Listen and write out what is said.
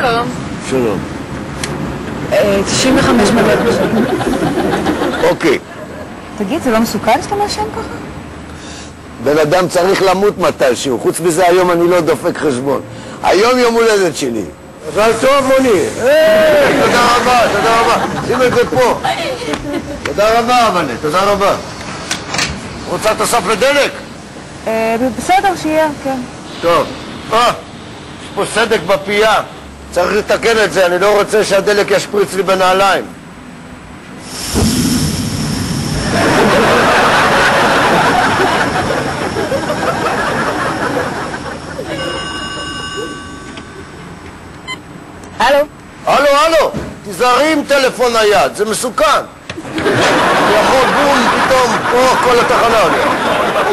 שלום. שלום. 95 מלא. אוקיי. תגיד, זה לא מסוכן שאתה מעשן ככה? בן אדם צריך למות מתישהו. חוץ מזה, היום אני לא דופק חשבון. היום יום הולדת שלי. מזל טוב, מוני. תודה רבה, תודה רבה. שים את זה פה. תודה רבה, אמנה, תודה רבה. רוצה תוסף לדלק? בסדר, שיהיה, כן. טוב. יש פה סדק בפייה. צריך לתקן את זה, אני לא רוצה שהדלק ישפריץ לי בנעליים. הלו? הלו, הלו, תיזהרי עם טלפון נייד, זה מסוכן. יכול בום, פתאום, כל התחנה עליה.